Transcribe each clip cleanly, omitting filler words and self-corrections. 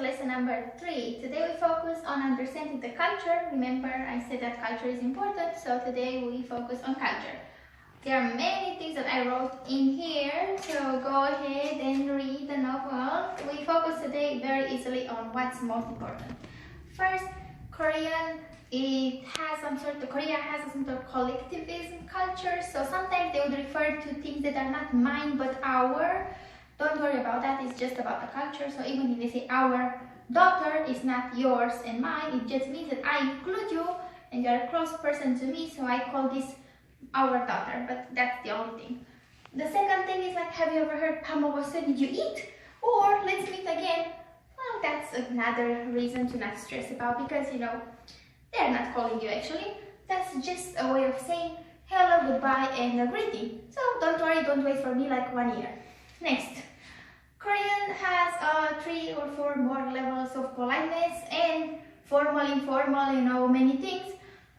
lesson number 3. Today we focus on understanding the culture. Remember, I said that culture is important, so today we focus on culture. There are many things that I wrote in here, so go ahead and read the novel. We focus today very easily on what's most important. First, Korea has some sort of collectivism culture, so sometimes they would refer to things that are not mine but our. Don't worry about that, it's just about the culture. So even if they say our daughter is not yours and mine, it just means that I include you and you're a close person to me, so I call this our daughter, but that's the only thing. The second thing is like, have you ever heard pamogose, did you eat? Or let's meet again. Well, that's another reason to not stress about, because you know, they're not calling you actually. That's just a way of saying hello, goodbye, and a greeting. So don't worry, don't wait for me like 1 year. Next, Korean has 3 or 4 more levels of politeness and formal, informal, you know, many things.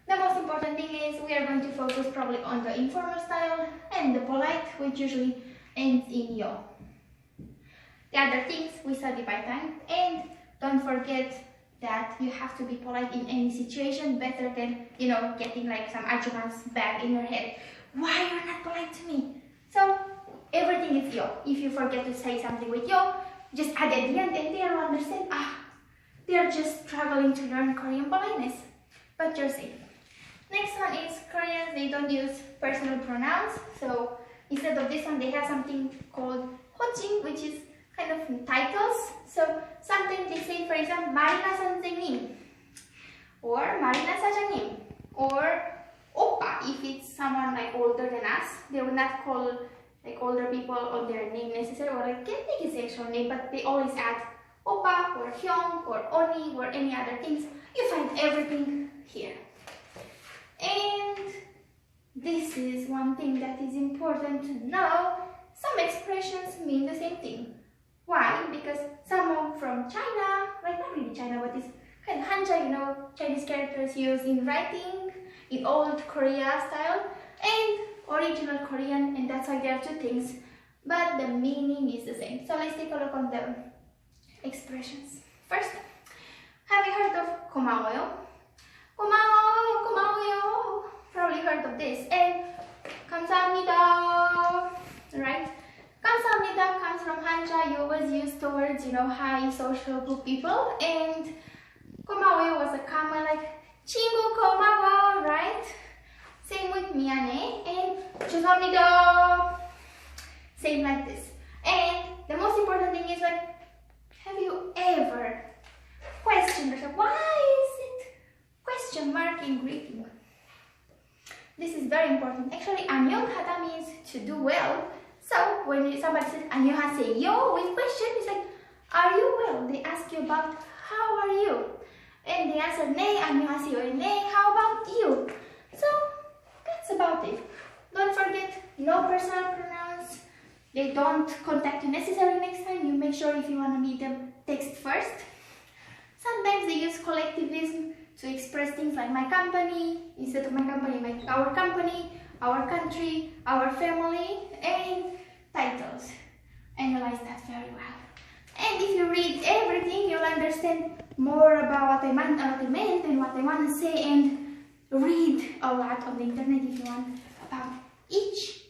The most important thing is we are going to focus probably on the informal style and the polite, which usually ends in yo. The other things we study by time, and don't forget that you have to be polite in any situation, better than, you know, getting like some ajuman's bag in your head. Why you're not polite to me? So everything is yo. If you forget to say something with yo, just add at the end and they'll understand, they're just struggling to learn Korean politeness. But you're safe. Next one is Koreans, they don't use personal pronouns. So instead of this one, they have something called hoching, which is kind of titles. So sometimes they say, for example, Marina 선생님, or Marina 사장님, or Oppa. If it's someone like older than us, they would not call like older people on their name necessarily, or like can't take his actual name, but they always add Oppa or Hyung or Oni or any other things. You find everything here. And this is one thing that is important to know. Some expressions mean the same thing. Why? Because some from China, like not really China, but it's kind of Hanja, you know, Chinese characters used in writing, in old Korea style, and original Korean, and that's why there are 2 things, but the meaning is the same. So let's take a look on the expressions. First, have you heard of 고마워요? 고마워요. Probably heard of this. And 감사합니다, right? 감사합니다 comes from Hanja. You always use towards, you know, high social group people. And 고마워요 was a common like 친구 고마워, right? Same with 미안해 and 죄송합니다. Same like this. And the most important thing is like, have you ever questioned yourself, why is it question mark in greeting? This is very important. Actually, 안녕하다 means to do well. So when somebody says 안녕하세요 with question, it's like, are you well? They ask you about how are you? And they answer 네 안녕하세요. 네, how about you? So that's about it. Don't forget, no personal pronouns. They don't contact you necessarily next time. You make sure if you want to meet them, text first. Sometimes they use collectivism to express things like my company, instead of my company, our company, our country, our family, and titles. Analyze that very well. And if you read everything, you'll understand more about what I meant and what I want to say, and read a lot on the internet if you want about each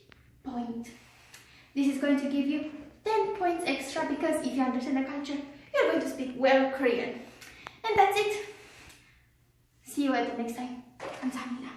point. This is going to give you 10 points extra, because if you understand the culture, you're going to speak well Korean. And that's it. See you at the next time. 감사합니다.